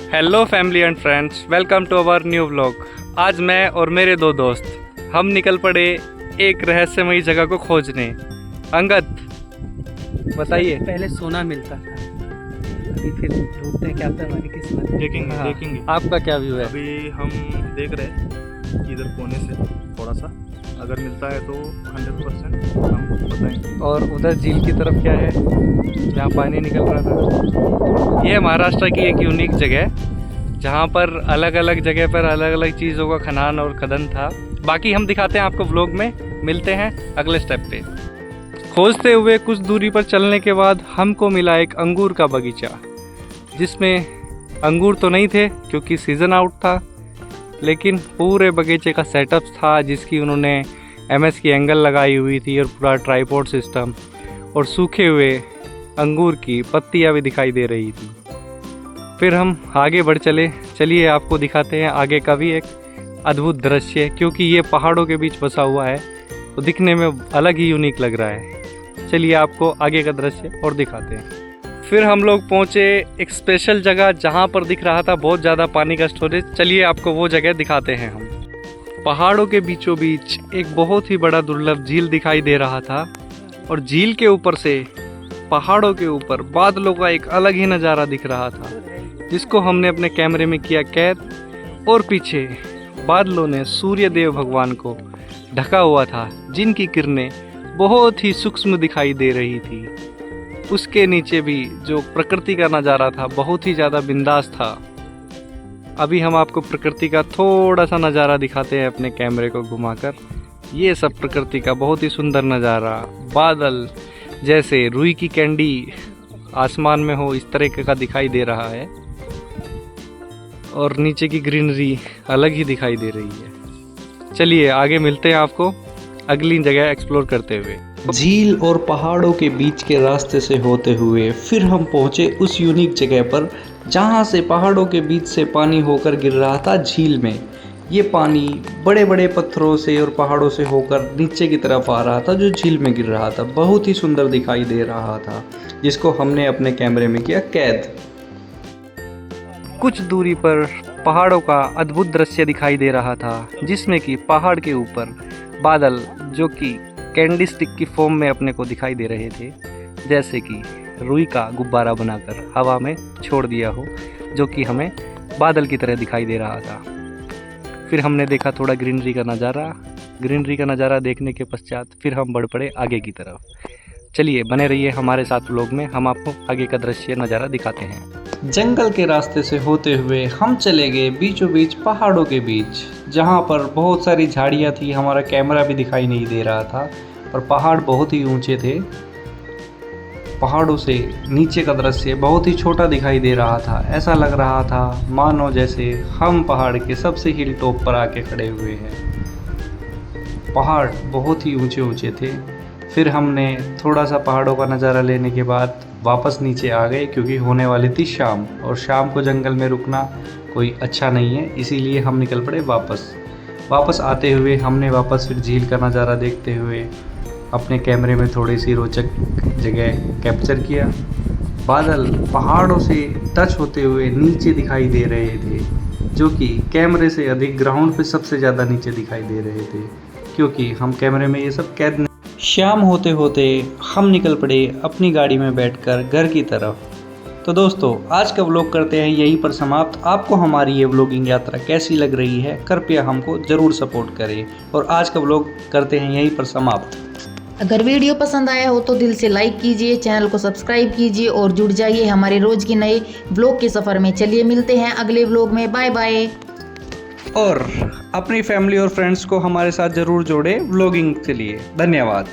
Hello family and friends, welcome to our new vlog. आज मैं और मेरे दो दोस्त हम निकल पड़े एक रहस्यमयी जगह को खोजने। अंगद बताइए। पहले सोना मिलता था, अभी फिर ढूंढते हैं क्या पता हमारी किस्मत। देखेंगे। आपका क्या व्यू है? अभी हम देख रहे हैं इधर कोने से थोड़ा सा, अगर मिलता है तो 100% हम बताएंगे। और उधर झील की तरफ क्या है जहाँ पानी निकल रहा था? ये महाराष्ट्र की एक यूनिक जगह है जहाँ पर अलग अलग जगह पर अलग अलग चीज़ों का खनन और खदन था। बाकी हम दिखाते हैं आपको व्लॉग में। मिलते हैं अगले स्टेप पे। खोजते हुए कुछ दूरी पर चलने के बाद हमको मिला एक अंगूर का बगीचा, जिसमें अंगूर तो नहीं थे क्योंकि सीज़न आउट था, लेकिन पूरे बगीचे का सेटअप था जिसकी उन्होंने MS की एंगल लगाई हुई थी और पूरा ट्राइपॉड सिस्टम, और सूखे हुए अंगूर की पत्तियां भी दिखाई दे रही थी। फिर हम आगे बढ़ चले। चलिए आपको दिखाते हैं आगे का भी एक अद्भुत दृश्य, क्योंकि ये पहाड़ों के बीच बसा हुआ है तो दिखने में अलग ही यूनिक लग रहा है। चलिए आपको आगे का दृश्य और दिखाते हैं। फिर हम लोग पहुँचे एक स्पेशल जगह जहाँ पर दिख रहा था बहुत ज़्यादा पानी का स्टोरेज। चलिए आपको वो जगह दिखाते हैं हम। पहाड़ों के बीचों बीच एक बहुत ही बड़ा दुर्लभ झील दिखाई दे रहा था, और झील के ऊपर से पहाड़ों के ऊपर बादलों का एक अलग ही नज़ारा दिख रहा था, जिसको हमने अपने कैमरे में किया कैद। और पीछे बादलों ने सूर्य देव भगवान को ढका हुआ था, जिनकी किरणें बहुत ही सूक्ष्म दिखाई दे रही थी। उसके नीचे भी जो प्रकृति का नज़ारा था बहुत ही ज़्यादा बिंदास था। अभी हम आपको प्रकृति का थोड़ा सा नज़ारा दिखाते हैं अपने कैमरे को घुमाकर। ये सब प्रकृति का बहुत ही सुंदर नज़ारा, बादल जैसे रुई की कैंडी आसमान में हो इस तरह का दिखाई दे रहा है, और नीचे की ग्रीनरी अलग ही दिखाई दे रही है। चलिए आगे मिलते हैं आपको अगली जगह एक्सप्लोर करते हुए। झील और पहाड़ों के बीच के रास्ते से होते हुए फिर हम पहुंचे उस यूनिक जगह पर जहां से पहाड़ों के बीच से पानी होकर गिर रहा था झील में। ये पानी बड़े बड़े पत्थरों से और पहाड़ों से होकर नीचे की तरफ आ रहा था, जो झील में गिर रहा था। बहुत ही सुंदर दिखाई दे रहा था, जिसको हमने अपने कैमरे में किया कैद। कुछ दूरी पर पहाड़ों का अद्भुत दृश्य दिखाई दे रहा था, जिसमें कि पहाड़ के ऊपर बादल जो कि कैंडी स्टिक की फॉर्म में अपने को दिखाई दे रहे थे, जैसे कि रुई का गुब्बारा बनाकर हवा में छोड़ दिया हो, जो कि हमें बादल की तरह दिखाई दे रहा था। फिर हमने देखा थोड़ा ग्रीनरी का नज़ारा। ग्रीनरी का नज़ारा देखने के पश्चात फिर हम बढ़ पड़े आगे की तरफ। चलिए बने रहिए हमारे साथ व्लॉग में, हम आपको आगे का दृश्य नज़ारा दिखाते हैं। जंगल के रास्ते से होते हुए हम चले गए बीचों बीच पहाड़ों के बीच, जहाँ पर बहुत सारी झाड़ियाँ थी। हमारा कैमरा भी दिखाई नहीं दे रहा था, पर पहाड़ बहुत ही ऊंचे थे। पहाड़ों से नीचे का दृश्य बहुत ही छोटा दिखाई दे रहा था। ऐसा लग रहा था मानो जैसे हम पहाड़ के सबसे हिल टॉप पर आके खड़े हुए हैं। पहाड़ बहुत ही ऊंचे ऊंचे थे। फिर हमने थोड़ा सा पहाड़ों का नज़ारा लेने के बाद वापस नीचे आ गए, क्योंकि होने वाली थी शाम, और शाम को जंगल में रुकना कोई अच्छा नहीं है, इसीलिए हम निकल पड़े वापस आते हुए हमने वापस फिर झील का नज़ारा देखते हुए अपने कैमरे में थोड़ी सी रोचक जगह कैप्चर किया। बादल पहाड़ों से टच होते हुए नीचे दिखाई दे रहे थे, जो कि कैमरे से अधिक ग्राउंड पे सबसे ज़्यादा नीचे दिखाई दे रहे थे, क्योंकि हम कैमरे में ये सब कैद नहीं। शाम होते होते हम निकल पड़े अपनी गाड़ी में बैठकर घर की तरफ। तो दोस्तों आज का व्लॉग करते हैं यहीं पर समाप्त। आपको हमारी ये व्लॉगिंग यात्रा कैसी लग रही है, कृपया हमको ज़रूर सपोर्ट करें, और आज का व्लॉग करते हैं यहीं पर समाप्त। अगर वीडियो पसंद आया हो तो दिल से लाइक कीजिए, चैनल को सब्सक्राइब कीजिए और जुड़ जाइए हमारे रोज के नए व्लॉग के सफ़र में। चलिए मिलते हैं अगले व्लॉग में। Bye bye. और अपनी फैमिली और फ्रेंड्स को हमारे साथ ज़रूर जोड़े व्लॉगिंग के लिए। धन्यवाद।